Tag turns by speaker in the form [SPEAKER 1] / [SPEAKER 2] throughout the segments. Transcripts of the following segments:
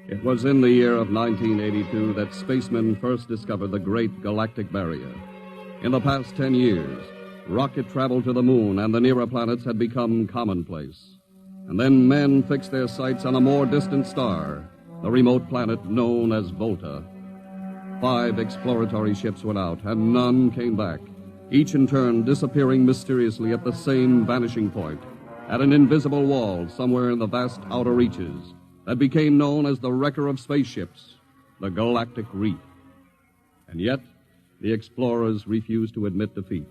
[SPEAKER 1] It was in the year of 1982 that spacemen first discovered the Great Galactic Barrier. In the past 10 years, rocket travel to the moon and the nearer planets had become commonplace. And then men fixed their sights on a more distant star, the remote planet known as Volta. 5 exploratory ships went out, and none came back, each in turn disappearing mysteriously at the same vanishing point, at an invisible wall somewhere in the vast outer reaches that became known as the wrecker of spaceships, the Galactic Reef. And yet, the explorers refused to admit defeat.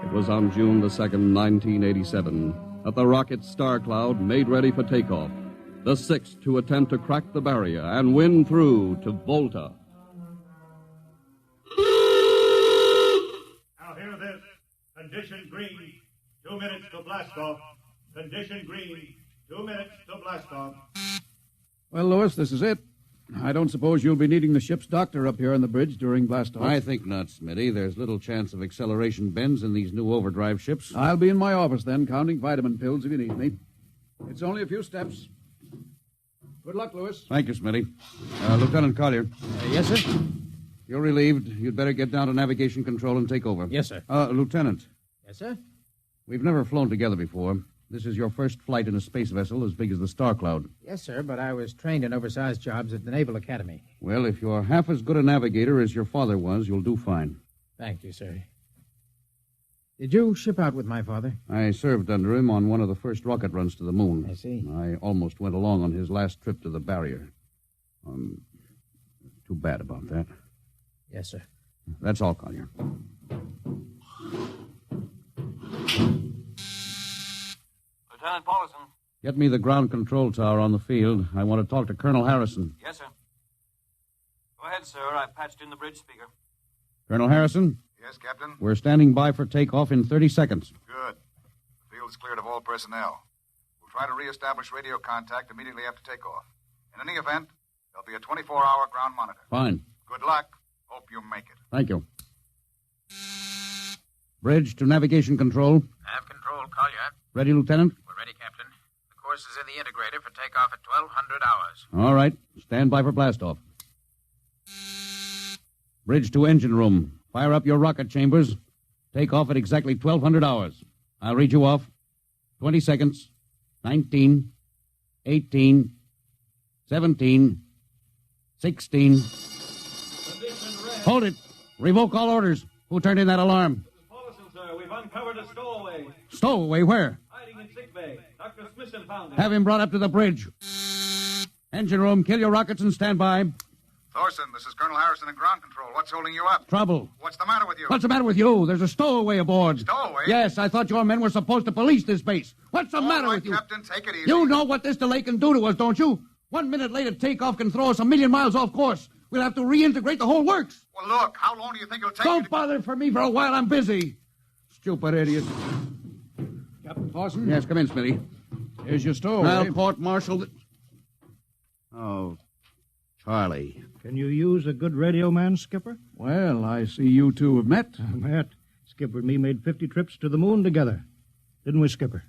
[SPEAKER 1] It was on June the 2nd, 1987, that the rocket Star Cloud made ready for takeoff, the 6th to attempt to crack the barrier and win through to Volta.
[SPEAKER 2] Now hear this. Condition green. 2 minutes to blast off. Condition green. 2 minutes to blast off.
[SPEAKER 3] Well, Lewis, this is it. I don't suppose you'll be needing the ship's doctor up here on the bridge during blast off.
[SPEAKER 4] I think not, Smitty. There's little chance of acceleration bends in these new overdrive ships.
[SPEAKER 3] I'll be in my office then, counting vitamin pills if you need me. It's only a few steps. Good luck, Lewis.
[SPEAKER 4] Thank you, Smitty. Lieutenant Collier.
[SPEAKER 5] Yes, sir?
[SPEAKER 4] You're relieved. You'd better get down to navigation control and take over.
[SPEAKER 5] Yes, sir.
[SPEAKER 4] Lieutenant.
[SPEAKER 5] Yes, sir?
[SPEAKER 4] We've never flown together before. This is your first flight in a space vessel as big as the Star Cloud.
[SPEAKER 5] Yes, sir, but I was trained in oversized jobs at the Naval Academy.
[SPEAKER 4] Well, if you're half as good a navigator as your father was, you'll do fine.
[SPEAKER 5] Thank you, sir. Did you ship out with my father?
[SPEAKER 4] I served under him on one of the first rocket runs to the moon.
[SPEAKER 5] I see.
[SPEAKER 4] I almost went along on his last trip to the barrier. Too bad about that.
[SPEAKER 5] Yes, sir.
[SPEAKER 4] That's all, Collier.
[SPEAKER 6] Lieutenant Paulson.
[SPEAKER 4] Get me the ground control tower on the field. I want to talk to Colonel Harrison.
[SPEAKER 6] Yes, sir. Go ahead, sir. I patched in the bridge speaker.
[SPEAKER 4] Colonel Harrison?
[SPEAKER 7] Yes, Captain?
[SPEAKER 4] We're standing by for takeoff in 30 seconds.
[SPEAKER 7] Good. The field's cleared of all personnel. We'll try to reestablish radio contact immediately after takeoff. In any event, there'll be a 24-hour ground monitor.
[SPEAKER 4] Fine.
[SPEAKER 7] Good luck. Hope you make it.
[SPEAKER 4] Thank you. Bridge to navigation control.
[SPEAKER 5] Nav control, Collier.
[SPEAKER 4] Ready, Lieutenant?
[SPEAKER 5] We're ready, Captain. The course is in the integrator for takeoff at 1200 hours.
[SPEAKER 4] All right. Stand by for blastoff. Bridge to engine room. Fire up your rocket chambers. Take off at exactly 1200 hours. I'll read you off. 20 seconds. 19. 18. 17. 16. Hold it. Revoke all orders. Who turned in that alarm?
[SPEAKER 2] Paulson, sir, we've uncovered a stowaway.
[SPEAKER 4] Stowaway, where?
[SPEAKER 2] Hiding in sickbay. Dr. Smithson found him.
[SPEAKER 4] Have him brought up to the bridge. Engine room, kill your rockets and stand by.
[SPEAKER 7] Thorson, this is Colonel Harrison in ground control. What's holding you up?
[SPEAKER 4] Trouble.
[SPEAKER 7] What's the matter with you?
[SPEAKER 4] What's the matter with you? There's a stowaway aboard.
[SPEAKER 7] Stowaway?
[SPEAKER 4] Yes, I thought your men were supposed to police this base. What's the matter with you?
[SPEAKER 7] Captain, take it easy.
[SPEAKER 4] You know what this delay can do to us, don't you? 1 minute later takeoff can throw us a million miles off course. We'll have to reintegrate the whole works.
[SPEAKER 7] Well, look, how long do you think it'll take
[SPEAKER 4] Don't bother for me for a while. I'm busy. Stupid idiot.
[SPEAKER 3] Captain Clausen?
[SPEAKER 4] Yes, come in, Smitty.
[SPEAKER 3] Here's your stowaway.
[SPEAKER 4] I'll court-martial. Oh, Charlie.
[SPEAKER 8] Can you use a good radio man, Skipper?
[SPEAKER 3] Well, I see you two have met.
[SPEAKER 8] Matt, Skipper and me made 50 trips to the moon together. Didn't we, Skipper?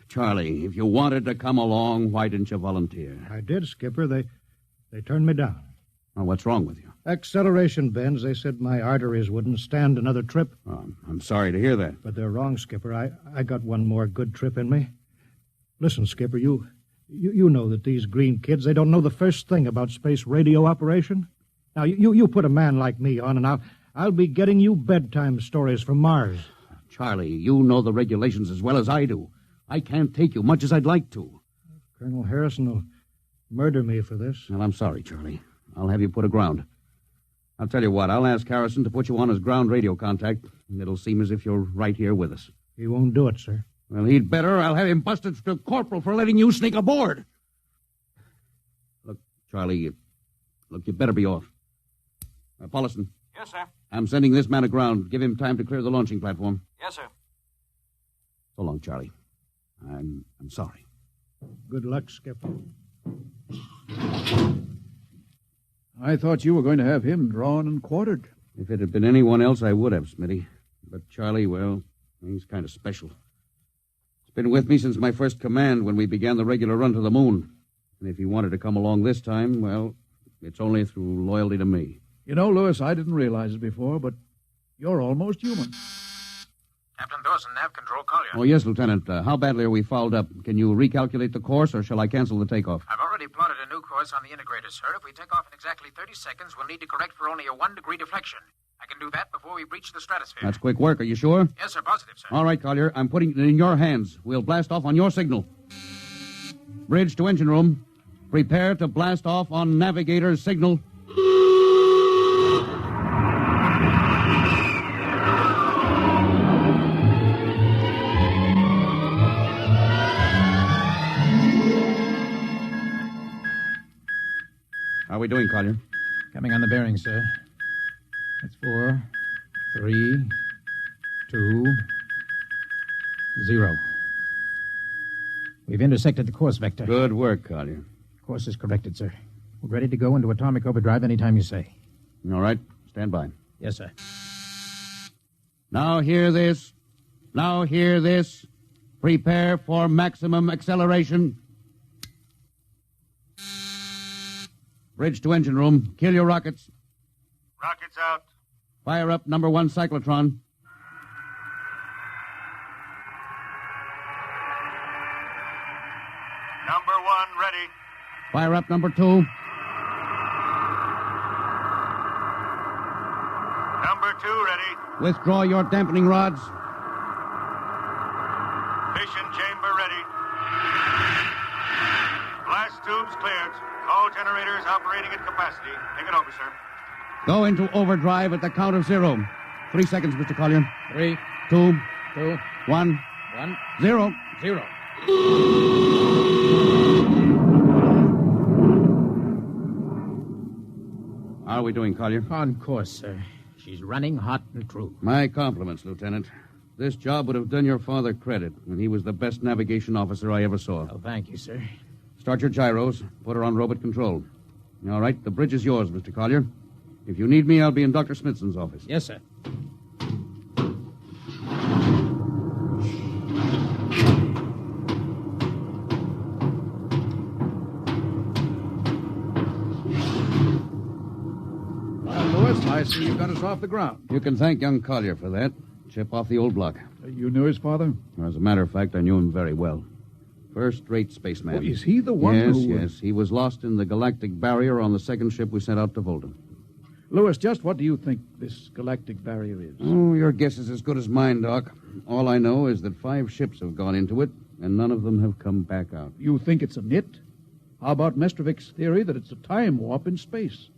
[SPEAKER 4] Charlie, if you wanted to come along, why didn't you volunteer?
[SPEAKER 8] I did, Skipper. They turned me down.
[SPEAKER 4] Oh, what's wrong with you?
[SPEAKER 8] Acceleration bends. They said my arteries wouldn't stand another trip.
[SPEAKER 4] Oh, I'm sorry to hear that.
[SPEAKER 8] But they're wrong, Skipper. I got one more good trip in me. Listen, Skipper, you know that these green kids, they don't know the first thing about space radio operation. Now, you put a man like me on, and I'll be getting you bedtime stories from Mars.
[SPEAKER 4] Charlie, you know the regulations as well as I do. I can't take you much as I'd like to.
[SPEAKER 8] Colonel Harrison will murder me for this.
[SPEAKER 4] Well, I'm sorry, Charlie. I'll have you put aground. I'll tell you what, I'll ask Harrison to put you on as ground radio contact, and it'll seem as if you're right here with us.
[SPEAKER 8] He won't do it, sir.
[SPEAKER 4] Well, he'd better. I'll have him busted to corporal for letting you sneak aboard. Look, Charlie, you better be off. Paulson.
[SPEAKER 6] Yes, sir.
[SPEAKER 4] I'm sending this man aground. Give him time to clear the launching platform.
[SPEAKER 6] Yes, sir.
[SPEAKER 4] So long, Charlie. I'm sorry.
[SPEAKER 8] Good luck, Skipper.
[SPEAKER 3] I thought you were going to have him drawn and quartered.
[SPEAKER 4] If it had been anyone else, I would have, Smitty. But Charlie, well, he's kind of special. He's been with me since my first command when we began the regular run to the moon. And if he wanted to come along this time, well, it's only through loyalty to me.
[SPEAKER 3] You know, Lewis, I didn't realize it before, but you're almost human.
[SPEAKER 5] Captain Dawson, nav control, Collier.
[SPEAKER 4] Oh, yes, Lieutenant. How badly are we fouled up? Can you recalculate the course, or shall I cancel the takeoff?
[SPEAKER 5] I've already plotted a new course on the integrator, sir. If we take off in exactly 30 seconds, we'll need to correct for only a 1-degree deflection. I can do that before we breach the stratosphere.
[SPEAKER 4] That's quick work. Are you sure?
[SPEAKER 5] Yes, sir. Positive, sir.
[SPEAKER 4] All right, Collier. I'm putting it in your hands. We'll blast off on your signal. Bridge to engine room. Prepare to blast off on navigator's signal. How are we doing, Collier?
[SPEAKER 5] Coming on the bearing, sir. That's 4, 3, 2, 0. We've intersected the course vector.
[SPEAKER 4] Good work, Collier.
[SPEAKER 5] Course is corrected, sir. We're ready to go into atomic overdrive anytime you say.
[SPEAKER 4] All right. Stand by.
[SPEAKER 5] Yes, sir.
[SPEAKER 4] Now hear this. Now hear this. Prepare for maximum acceleration. Bridge to engine room. Kill your rockets.
[SPEAKER 2] Rockets out.
[SPEAKER 4] Fire up number 1 cyclotron.
[SPEAKER 2] Number 1 ready.
[SPEAKER 4] Fire up number 2.
[SPEAKER 2] Number 2 ready.
[SPEAKER 4] Withdraw your dampening rods.
[SPEAKER 2] Fission chamber ready. Blast tubes cleared. All generators operating at capacity. Take it over, sir.
[SPEAKER 4] Go into overdrive at the count of 0. 3 seconds, Mr. Collier.
[SPEAKER 5] 3,
[SPEAKER 4] 2,
[SPEAKER 5] 2,
[SPEAKER 4] 1,
[SPEAKER 5] 1,
[SPEAKER 4] 0.
[SPEAKER 5] 0.
[SPEAKER 4] How are we doing, Collier?
[SPEAKER 5] On course, sir. She's running hot and true.
[SPEAKER 4] My compliments, Lieutenant. This job would have done your father credit, and he was the best navigation officer I ever saw.
[SPEAKER 5] Oh, thank you, sir.
[SPEAKER 4] Start your gyros. Put her on robot control. All right, the bridge is yours, Mr. Collier. If you need me, I'll be in Dr. Smithson's office.
[SPEAKER 5] Yes, sir.
[SPEAKER 3] Well, Lewis, I see you got us off the ground.
[SPEAKER 4] You can thank young Collier for that. Chip off the old block.
[SPEAKER 3] You knew his father?
[SPEAKER 4] As a matter of fact, I knew him very well. First-rate spaceman.
[SPEAKER 3] Oh, is he the one
[SPEAKER 4] yes,
[SPEAKER 3] who...
[SPEAKER 4] Yes, he was lost in the galactic barrier on the second ship we sent out to Volta.
[SPEAKER 3] Lewis, just what do you think this galactic barrier is?
[SPEAKER 4] Oh, your guess is as good as mine, Doc. All I know is that 5 ships have gone into it, and none of them have come back out.
[SPEAKER 3] You think it's a nit? How about Mestrovik's theory that it's a time warp in space?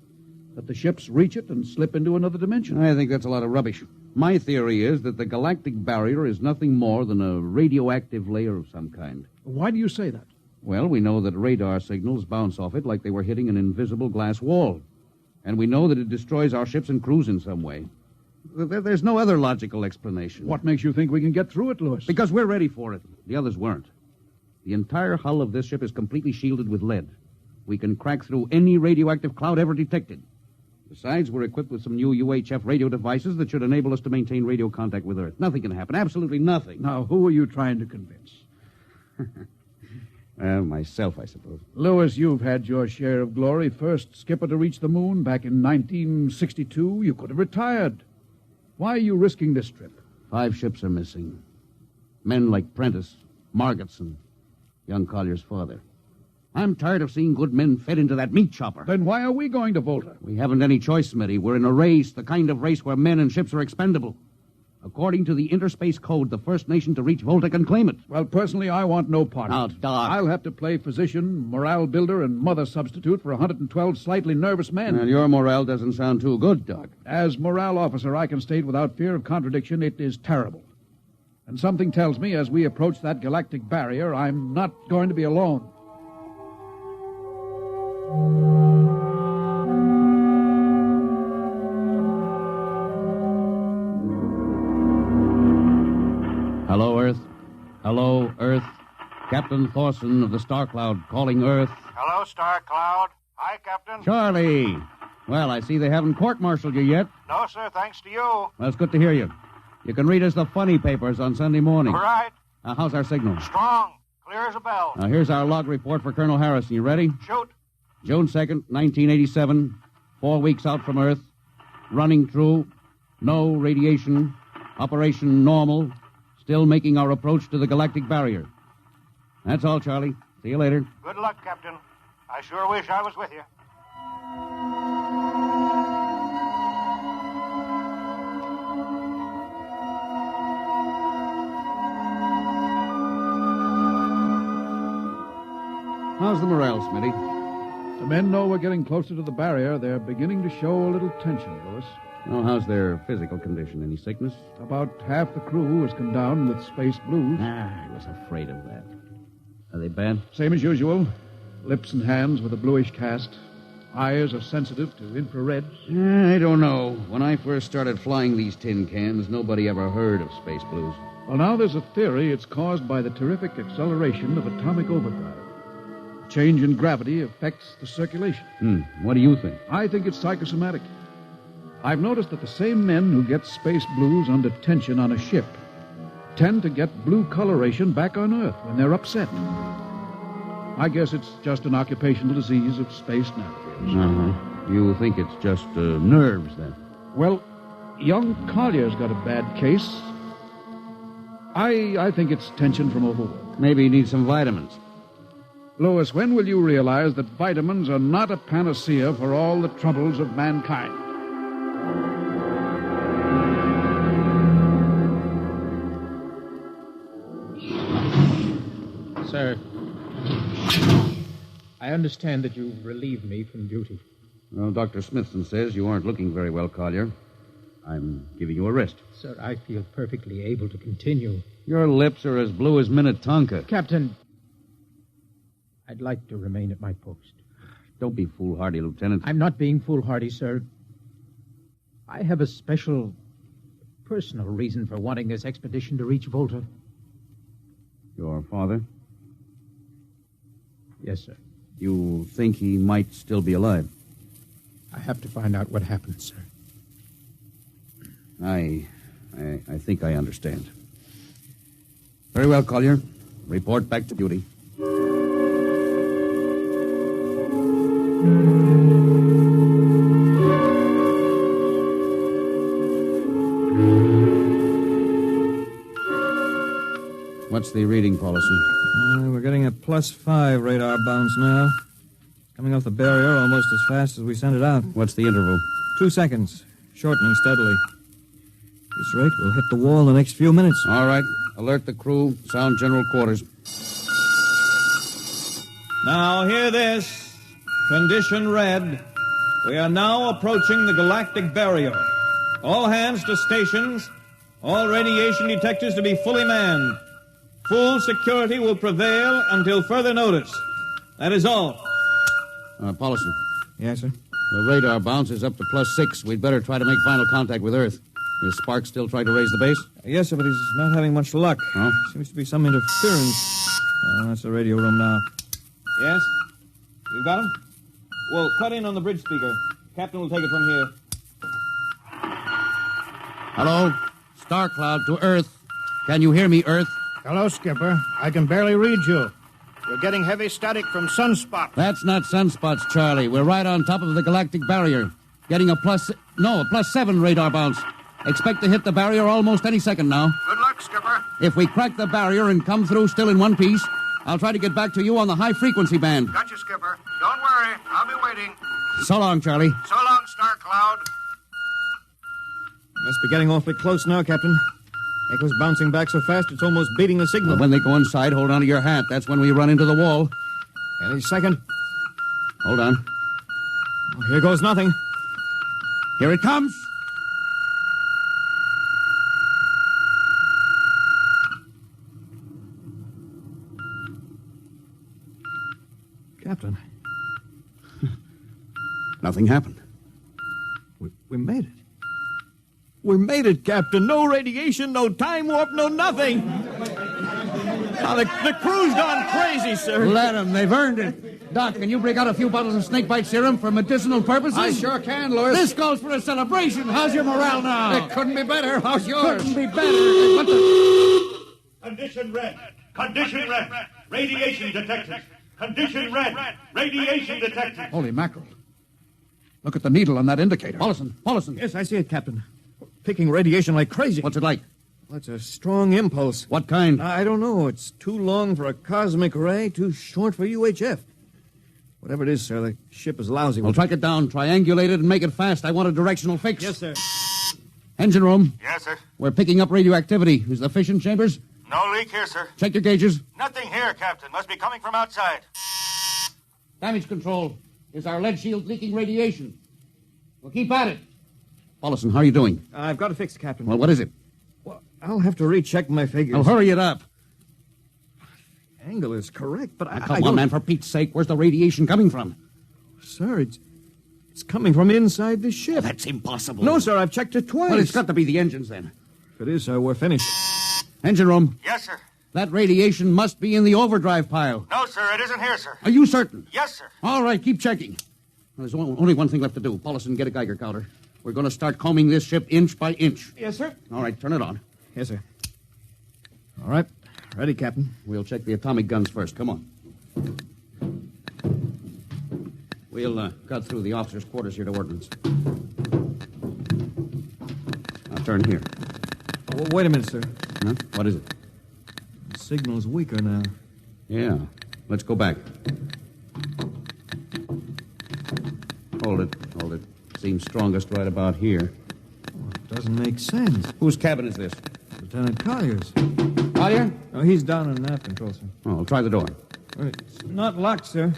[SPEAKER 3] That the ships reach it and slip into another dimension?
[SPEAKER 4] I think that's a lot of rubbish. My theory is that the galactic barrier is nothing more than a radioactive layer of some kind.
[SPEAKER 3] Why do you say that?
[SPEAKER 4] Well, we know that radar signals bounce off it like they were hitting an invisible glass wall. And we know that it destroys our ships and crews in some way. There's no other logical explanation.
[SPEAKER 3] What makes you think we can get through it, Lewis?
[SPEAKER 4] Because we're ready for it. The others weren't. The entire hull of this ship is completely shielded with lead. We can crack through any radioactive cloud ever detected. Besides, we're equipped with some new UHF radio devices that should enable us to maintain radio contact with Earth. Nothing can happen. Absolutely nothing.
[SPEAKER 3] Now, who are you trying to convince?
[SPEAKER 4] Myself, I suppose.
[SPEAKER 3] Lewis, you've had your share of glory. First skipper to reach the moon back in 1962. You could have retired. Why are you risking this trip?
[SPEAKER 4] 5 ships are missing. Men like Prentice, Margetson, young Collier's father. I'm tired of seeing good men fed into that meat chopper.
[SPEAKER 3] Then why are we going to Volta?
[SPEAKER 4] We haven't any choice, Smitty. We're in a race, the kind of race where men and ships are expendable. According to the Interspace Code, the first nation to reach Volta can claim it.
[SPEAKER 3] Well, personally, I want no part
[SPEAKER 4] Now,
[SPEAKER 3] of it.
[SPEAKER 4] Doc.
[SPEAKER 3] I'll have to play physician, morale builder, and mother substitute for 112 slightly nervous men.
[SPEAKER 4] Well, your morale doesn't sound too good, Doc.
[SPEAKER 3] As morale officer, I can state without fear of contradiction, it is terrible. And something tells me as we approach that galactic barrier, I'm not going to be alone.
[SPEAKER 4] Hello, Earth. Hello, Earth. Captain Thorson of the Star Cloud calling Earth.
[SPEAKER 2] Hello, Star Cloud. Hi, Captain.
[SPEAKER 4] Charlie. Well, I see they haven't court-martialed you yet.
[SPEAKER 2] No, sir, thanks to you.
[SPEAKER 4] Well, it's good to hear you. You can read us the funny papers on Sunday morning.
[SPEAKER 2] All right.
[SPEAKER 4] How's our signal?
[SPEAKER 2] Strong.
[SPEAKER 6] Clear as a bell.
[SPEAKER 4] Now, here's our log report for Colonel Harrison. You ready?
[SPEAKER 6] Shoot.
[SPEAKER 4] June 2nd, 1987, 4 weeks out from Earth. Running true. No radiation. Operation normal. Still making our approach to the galactic barrier. That's all, Charlie. See you later.
[SPEAKER 6] Good luck, Captain. I sure wish I was with you.
[SPEAKER 4] How's the morale, Smitty?
[SPEAKER 3] The men know we're getting closer to the barrier. They're beginning to show a little tension, Lewis.
[SPEAKER 4] Oh, how's their physical condition? Any sickness?
[SPEAKER 3] About half the crew has come down with space blues.
[SPEAKER 4] I was afraid of that. Are they bad?
[SPEAKER 3] Same as usual. Lips and hands with a bluish cast. Eyes are sensitive to infrareds.
[SPEAKER 4] I don't know. When I first started flying these tin cans, nobody ever heard of space blues.
[SPEAKER 3] Well, now there's a theory it's caused by the terrific acceleration of atomic overdrive. Change in gravity affects the circulation.
[SPEAKER 4] What do you think?
[SPEAKER 3] I think it's psychosomatic. I've noticed that the same men who get space blues under tension on a ship tend to get blue coloration back on Earth when they're upset. I guess it's just an occupational disease of space navigators.
[SPEAKER 4] You think it's just nerves, then?
[SPEAKER 3] Well, young Collier's got a bad case. I think it's tension from overwork.
[SPEAKER 4] Maybe he needs some vitamins.
[SPEAKER 3] Lewis, when will you realize that vitamins are not a panacea for all the troubles of mankind?
[SPEAKER 9] Sir, I understand that you relieved me from duty.
[SPEAKER 4] Well, Dr. Smithson says you aren't looking very well, Collier. I'm giving you a rest.
[SPEAKER 9] Sir, I feel perfectly able to continue.
[SPEAKER 4] Your lips are as blue as Minnetonka.
[SPEAKER 9] Captain, I'd like to remain at my post.
[SPEAKER 4] Don't be foolhardy, Lieutenant.
[SPEAKER 9] I'm not being foolhardy, sir. I have a special, personal reason for wanting this expedition to reach Volta.
[SPEAKER 4] Your father?
[SPEAKER 9] Yes, sir.
[SPEAKER 4] You think he might still be alive?
[SPEAKER 9] I have to find out what happened, sir.
[SPEAKER 4] I think I understand. Very well, Collier. Report back to duty. What's the reading, Paulson?
[SPEAKER 6] We're getting a +5 radar bounce now. Coming off the barrier almost as fast as we sent it out.
[SPEAKER 4] What's the interval?
[SPEAKER 6] 2 seconds. Shortening steadily. At this rate, we'll hit the wall in the next few minutes.
[SPEAKER 4] All right. Alert the crew. Sound general quarters.
[SPEAKER 10] Now, hear this. Condition red. We are now approaching the galactic barrier. All hands to stations. All radiation detectors to be fully manned. Full security will prevail until further notice. That is all.
[SPEAKER 4] Paulson.
[SPEAKER 6] Yes, sir?
[SPEAKER 4] The radar bounce is up to +6. We'd better try to make final contact with Earth. Is Sparks still trying to raise the base?
[SPEAKER 6] Yes, sir, but he's not having much luck.
[SPEAKER 4] Oh?
[SPEAKER 6] Seems to be some interference. That's the radio room now.
[SPEAKER 10] Yes? You got him? Well, cut in on the bridge speaker. Captain will take it from here.
[SPEAKER 4] Hello? Star Cloud to Earth. Can you hear me, Earth?
[SPEAKER 8] Hello, Skipper. I can barely read you. You're getting heavy static from sunspots.
[SPEAKER 4] That's not sunspots, Charlie. We're right on top of the galactic barrier. Getting a +7 radar bounce. Expect to hit the barrier almost any second now.
[SPEAKER 7] Good luck, Skipper.
[SPEAKER 4] If we crack the barrier and come through still in one piece, I'll try to get back to you on the high-frequency band.
[SPEAKER 7] Gotcha, Skipper. Don't worry. I'll be waiting.
[SPEAKER 4] So long, Charlie.
[SPEAKER 7] So long, Star Cloud.
[SPEAKER 6] Must be getting awfully close now, Captain. Echo's bouncing back so fast it's almost beating the signal.
[SPEAKER 4] When they go inside, hold on to your hat. That's when we run into the wall.
[SPEAKER 6] Any second.
[SPEAKER 4] Hold on.
[SPEAKER 6] Oh, here goes nothing.
[SPEAKER 4] Here it comes.
[SPEAKER 6] Captain.
[SPEAKER 4] Nothing happened.
[SPEAKER 6] We made it. We made it, Captain. No radiation, no time warp, no nothing. Now, the crew's gone crazy, sir.
[SPEAKER 4] Let them. They've earned it. Doc, can you break out a few bottles of snakebite serum for medicinal purposes?
[SPEAKER 3] I sure can, Lewis.
[SPEAKER 4] This calls for a celebration. How's your morale now?
[SPEAKER 3] It couldn't be better. How's yours?
[SPEAKER 4] Couldn't be better. What the...
[SPEAKER 2] Condition red. Condition red. Radiation detected. Condition red. Radiation detected.
[SPEAKER 3] Holy mackerel. Look at the needle on that indicator.
[SPEAKER 4] Paulson.
[SPEAKER 6] Yes, I see it, Captain. Picking radiation like crazy.
[SPEAKER 4] What's it like?
[SPEAKER 6] Well, it's a strong impulse.
[SPEAKER 4] What kind?
[SPEAKER 6] I don't know. It's too long for a cosmic ray, too short for UHF. Whatever it is, sir, the ship is lousy.
[SPEAKER 4] Well, track it down, triangulate it, and make it fast. I want a directional fix.
[SPEAKER 6] Yes, sir.
[SPEAKER 4] Engine room.
[SPEAKER 7] Yes, sir.
[SPEAKER 4] We're picking up radioactivity. Is the fission chambers?
[SPEAKER 7] No leak here, sir.
[SPEAKER 4] Check your gauges.
[SPEAKER 7] Nothing here, Captain. Must be coming from outside.
[SPEAKER 4] Damage control. Is our lead shield leaking radiation? Well, keep at it. Paulson, how are you doing?
[SPEAKER 6] I've got it fixed, Captain.
[SPEAKER 4] Well, what is it?
[SPEAKER 6] Well, I'll have to recheck my figures.
[SPEAKER 4] Well, hurry it up.
[SPEAKER 6] Angle is correct, but I
[SPEAKER 4] Come on,
[SPEAKER 6] don't...
[SPEAKER 4] man, for Pete's sake. Where's the radiation coming from?
[SPEAKER 6] Sir, it's coming from inside the ship.
[SPEAKER 4] That's impossible.
[SPEAKER 6] No, sir, I've checked it twice.
[SPEAKER 4] Well, it's got to be the engines, then.
[SPEAKER 6] If it is, sir, we're finished.
[SPEAKER 4] Engine room.
[SPEAKER 7] Yes, sir.
[SPEAKER 4] That radiation must be in the overdrive pile.
[SPEAKER 7] No, sir, it isn't here, sir.
[SPEAKER 4] Are you certain?
[SPEAKER 7] Yes, sir.
[SPEAKER 4] All right, keep checking. There's only one thing left to do. Paulson, get a Geiger counter. We're going to start combing this ship inch by inch.
[SPEAKER 6] Yes, sir.
[SPEAKER 4] All right, turn it on.
[SPEAKER 6] Yes, sir. All right. Ready, Captain.
[SPEAKER 4] We'll check the atomic guns first. Come on. We'll cut through the officers' quarters here to ordnance. Now turn here.
[SPEAKER 6] Oh, wait a minute, sir.
[SPEAKER 4] Huh? What is it?
[SPEAKER 6] The signal's weaker now.
[SPEAKER 4] Yeah. Let's go back. Hold it. Seems strongest right about here.
[SPEAKER 6] Oh, it doesn't make sense.
[SPEAKER 4] Whose cabin is this?
[SPEAKER 6] Lieutenant Collier's.
[SPEAKER 4] Collier?
[SPEAKER 6] Oh, he's down in nav control, sir.
[SPEAKER 4] Oh, try the door.
[SPEAKER 6] It's not locked, sir.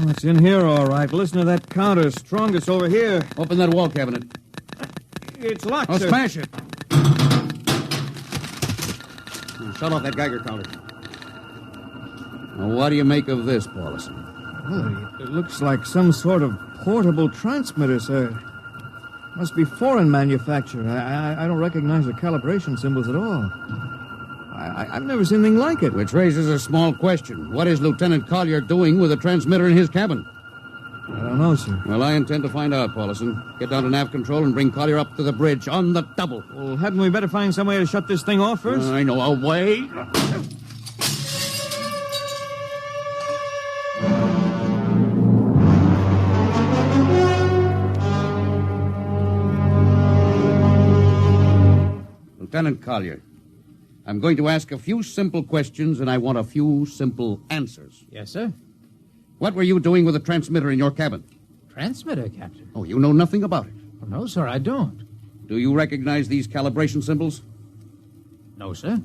[SPEAKER 6] Oh, it's in here, all right. Listen to that counter. Strongest over here.
[SPEAKER 4] Open that wall cabinet.
[SPEAKER 6] It's locked,
[SPEAKER 4] Oh,
[SPEAKER 6] sir.
[SPEAKER 4] smash it. Shut off that Geiger counter. Now, what do you make of this, Paulson?
[SPEAKER 6] Well, it looks like some sort of portable transmitter, sir. Must be foreign manufacture. I don't recognize the calibration symbols at all. I've never seen anything like it.
[SPEAKER 4] Which raises a small question. What is Lieutenant Collier doing with a transmitter in his cabin?
[SPEAKER 6] I don't know, sir.
[SPEAKER 4] Well, I intend to find out, Paulson. Get down to nav control and bring Collier up to the bridge on the double.
[SPEAKER 6] Well, hadn't we better find some way to shut this thing off first?
[SPEAKER 4] I know a way. Lieutenant Collier, I'm going to ask a few simple questions, and I want a few simple answers.
[SPEAKER 9] Yes, sir.
[SPEAKER 4] What were you doing with a transmitter in your cabin?
[SPEAKER 9] Transmitter, Captain.
[SPEAKER 4] Oh, you know nothing about it.
[SPEAKER 9] Oh, no, sir, I don't.
[SPEAKER 4] Do you recognize these calibration symbols?
[SPEAKER 9] No, sir.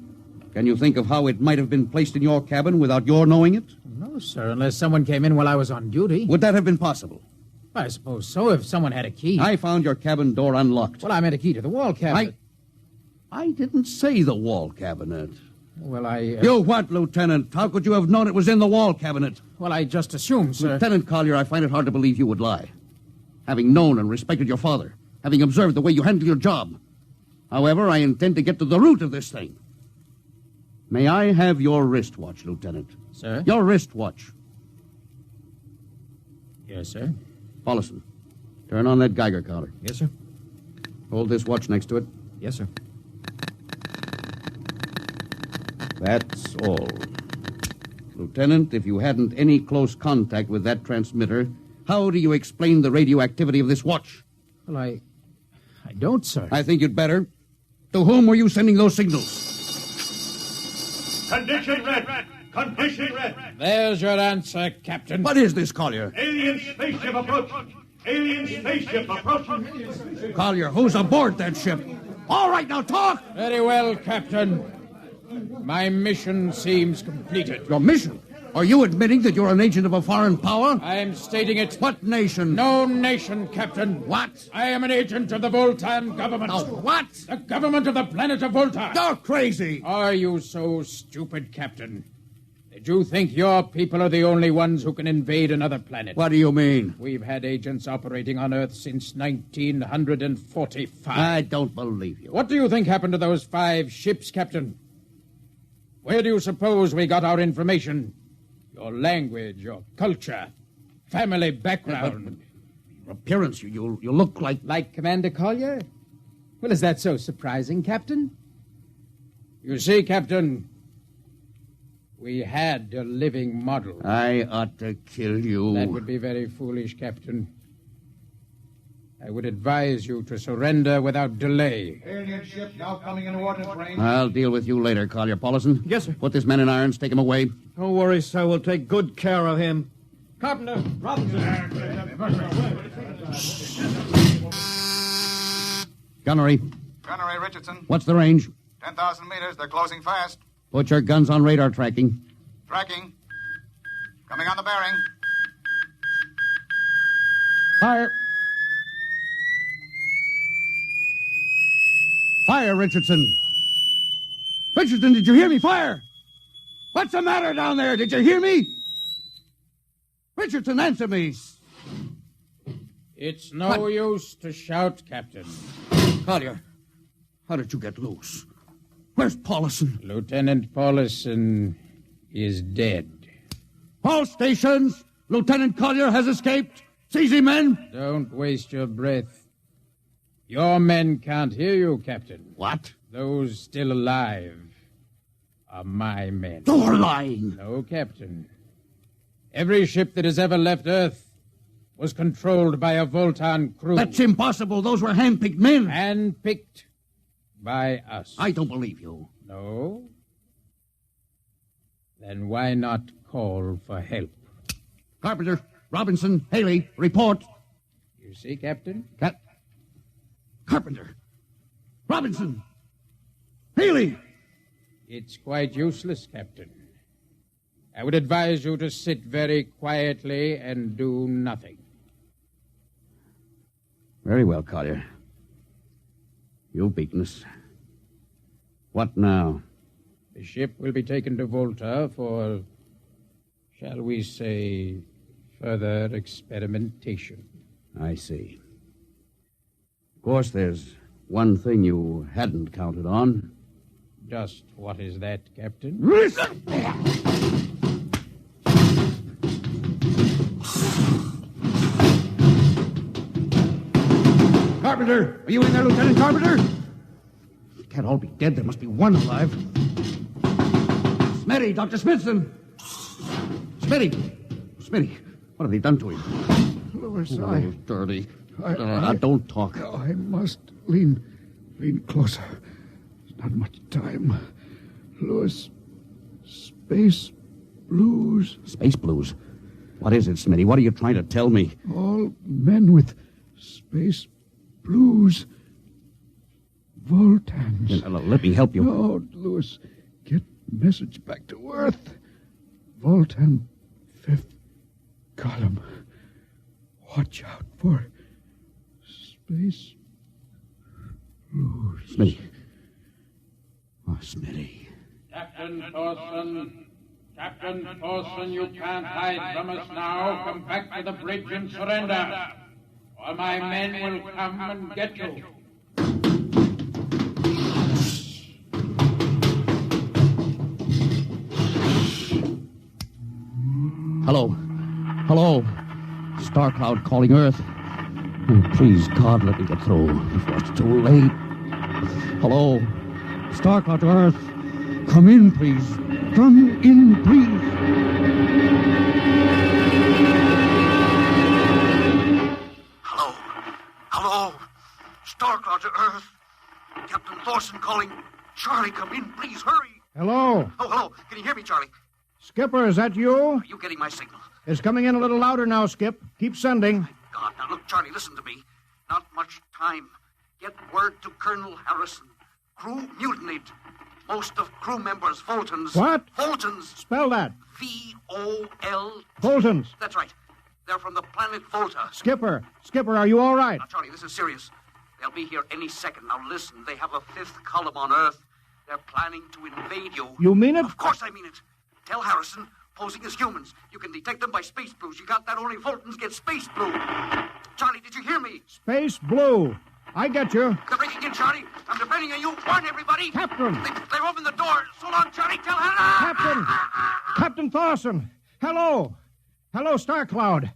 [SPEAKER 4] Can you think of how it might have been placed in your cabin without your knowing it?
[SPEAKER 9] No, sir, unless someone came in while I was on duty.
[SPEAKER 4] Would that have been possible?
[SPEAKER 9] I suppose so, if someone had a key.
[SPEAKER 4] I found your cabin door unlocked.
[SPEAKER 9] Well, I meant a key to the wall cabinet.
[SPEAKER 4] I didn't say the wall cabinet.
[SPEAKER 9] Well,
[SPEAKER 4] You what, Lieutenant? How could you have known it was in the wall cabinet?
[SPEAKER 9] Well, I just assumed, sir.
[SPEAKER 4] Lieutenant Collier, I find it hard to believe you would lie. Having known and respected your father, having observed the way you handle your job. However, I intend to get to the root of this thing. May I have your wristwatch, Lieutenant?
[SPEAKER 9] Sir?
[SPEAKER 4] Your wristwatch.
[SPEAKER 9] Yes, sir.
[SPEAKER 4] Paulson, turn on that Geiger counter.
[SPEAKER 6] Yes, sir.
[SPEAKER 4] Hold this watch next to it.
[SPEAKER 6] Yes, sir.
[SPEAKER 4] That's all. Lieutenant, if you hadn't any close contact with that transmitter, how do you explain the radioactivity of this watch?
[SPEAKER 9] Well, I don't, sir.
[SPEAKER 4] I think you'd better. To whom were you sending those signals?
[SPEAKER 2] Condition red. Condition red.
[SPEAKER 9] There's your answer, Captain.
[SPEAKER 4] What is this, Collier?
[SPEAKER 2] Alien spaceship approaching. Alien spaceship approaching.
[SPEAKER 4] Collier, who's aboard that ship? All right, now talk!
[SPEAKER 9] Very well, Captain. My mission seems completed.
[SPEAKER 4] Your mission? Are you admitting that you're an agent of a foreign power?
[SPEAKER 9] I am stating it.
[SPEAKER 4] What nation?
[SPEAKER 9] No nation, Captain.
[SPEAKER 4] What?
[SPEAKER 9] I am an agent of the Voltan government.
[SPEAKER 4] Oh, what?
[SPEAKER 9] The government of the planet of Volta.
[SPEAKER 4] You're crazy.
[SPEAKER 9] Are you so stupid, Captain? Did you think your people are the only ones who can invade another planet?
[SPEAKER 4] What do you mean?
[SPEAKER 9] We've had agents operating on Earth since 1945.
[SPEAKER 4] I don't believe you.
[SPEAKER 9] What do you think happened to those 5 ships, Captain? Where do you suppose we got our information? Your language, your culture, family background.
[SPEAKER 4] Your appearance, you look like...
[SPEAKER 9] Like Commander Collier? Well, is that so surprising, Captain? You see, Captain, we had a living model.
[SPEAKER 4] I ought to kill you.
[SPEAKER 9] That would be very foolish, Captain. I would advise you to surrender without delay.
[SPEAKER 2] Alien ship now coming into ordnance range.
[SPEAKER 4] I'll deal with you later, Collier Paulison.
[SPEAKER 6] Yes, sir.
[SPEAKER 4] Put this man in irons, take him away.
[SPEAKER 6] Don't worry, sir. We'll take good care of him.
[SPEAKER 10] Carpenter, Robinson.
[SPEAKER 4] Gunnery,
[SPEAKER 7] Gunnery Richardson.
[SPEAKER 4] what's the range?
[SPEAKER 7] 10,000 meters. They're closing fast.
[SPEAKER 4] Put your guns on radar tracking.
[SPEAKER 7] Tracking. Coming on the bearing.
[SPEAKER 4] Fire. Fire, Richardson. Richardson, did you hear me? Fire! What's the matter down there? Did you hear me? Richardson, answer me.
[SPEAKER 9] It's no use to shout, Captain.
[SPEAKER 4] Collier, how did you get loose? Where's Paulison?
[SPEAKER 9] Lieutenant Paulison is dead.
[SPEAKER 4] All stations! Lieutenant Collier has escaped. Seize him, men!
[SPEAKER 9] Don't waste your breath. Your men can't hear you, Captain.
[SPEAKER 4] What?
[SPEAKER 9] Those still alive are my men.
[SPEAKER 4] You're lying.
[SPEAKER 9] No, Captain. Every ship that has ever left Earth was controlled by a Voltan crew.
[SPEAKER 4] That's impossible. Those were hand-picked men.
[SPEAKER 9] Handpicked by us.
[SPEAKER 4] I don't believe you.
[SPEAKER 9] No? Then why not call for help?
[SPEAKER 4] Carpenter, Robinson, Haley, report.
[SPEAKER 9] You see, Captain?
[SPEAKER 4] Carpenter, Robinson, Haley.
[SPEAKER 9] It's quite useless, Captain. I would advise you to sit very quietly and do nothing.
[SPEAKER 4] Very well, Collier. You've beaten us. What now?
[SPEAKER 9] The ship will be taken to Volta for, shall we say, further experimentation.
[SPEAKER 4] I see. Of course, there's one thing you hadn't counted on.
[SPEAKER 9] Just what is that, Captain?
[SPEAKER 4] Carpenter! Are you in there, Lieutenant Carpenter? They can't all be dead. There must be one alive. Smitty, Dr. Smithson! Smitty, what have they done to him?
[SPEAKER 3] Louis,
[SPEAKER 4] Oh, dirty. Don't talk.
[SPEAKER 3] I must lean closer. There's not much time. Louis, space blues.
[SPEAKER 4] Space blues? What is it, Smitty? What are you trying to tell me?
[SPEAKER 3] All men with space blues. Voltans.
[SPEAKER 4] Let me help you.
[SPEAKER 3] No, Louis. Get message back to Earth. Voltan, fifth column. Watch out for space blues.
[SPEAKER 4] Smitty. Oh, Smitty.
[SPEAKER 9] Captain Thorson, you can't hide from us now. Come back to the bridge and surrender, or my men will come and get you.
[SPEAKER 4] Hello. Star Cloud calling Earth. Oh, please, God, let me get through before it's too late. Hello. Star Cloud to Earth. Come in, please. Come in, please.
[SPEAKER 11] Hello. Star Cloud to Earth. Captain Thorson calling. Charlie, come in, please, hurry.
[SPEAKER 8] Hello.
[SPEAKER 11] Oh, hello. Can you hear me, Charlie?
[SPEAKER 8] Skipper, is that you?
[SPEAKER 11] Are you getting my signal?
[SPEAKER 8] It's coming in a little louder now, Skip. Keep sending.
[SPEAKER 11] My God. Now, look, Charlie, listen to me. Not much time. Get word to Colonel Harrison. Crew mutinied. Most of crew members, Fultons.
[SPEAKER 8] What?
[SPEAKER 11] Fultons.
[SPEAKER 8] Spell that.
[SPEAKER 11] V-O-L...
[SPEAKER 8] Fultons.
[SPEAKER 11] That's right. They're from the planet Volta.
[SPEAKER 8] Skipper, are you all right?
[SPEAKER 11] Now, Charlie, this is serious. They'll be here any second. Now, listen. They have a fifth column on Earth. They're planning to invade you.
[SPEAKER 8] You mean it?
[SPEAKER 11] Of course I mean it. Tell Harrison, posing as humans. You can detect them by space blues. You got that? Only Fultons get space blue. Charlie, did you hear me?
[SPEAKER 8] Space blue. I get you.
[SPEAKER 11] They're breaking in, Charlie. I'm depending on you. Warn everybody.
[SPEAKER 8] Captain.
[SPEAKER 11] They've opened the door. So long, Charlie. Tell Harrison.
[SPEAKER 8] Captain Thorson. Hello, Star Cloud.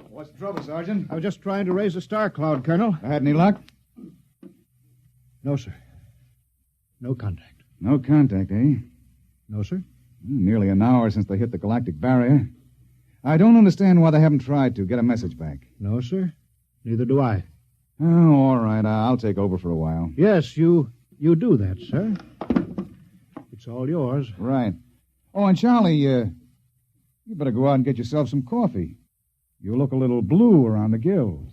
[SPEAKER 2] What's the trouble, Sergeant?
[SPEAKER 8] I was just trying to raise the Star Cloud, Colonel.
[SPEAKER 2] I had any luck?
[SPEAKER 8] No, sir. No contact.
[SPEAKER 12] No contact, eh?
[SPEAKER 8] No, sir.
[SPEAKER 12] Nearly an hour since they hit the galactic barrier. I don't understand why they haven't tried to get a message back.
[SPEAKER 8] No, sir. Neither do I.
[SPEAKER 12] Oh, all right. I'll take over for a while.
[SPEAKER 8] Yes, you do that, sir. It's all yours.
[SPEAKER 12] Right. Oh, and Charlie, you better go out and get yourself some coffee. You look a little blue around the gills.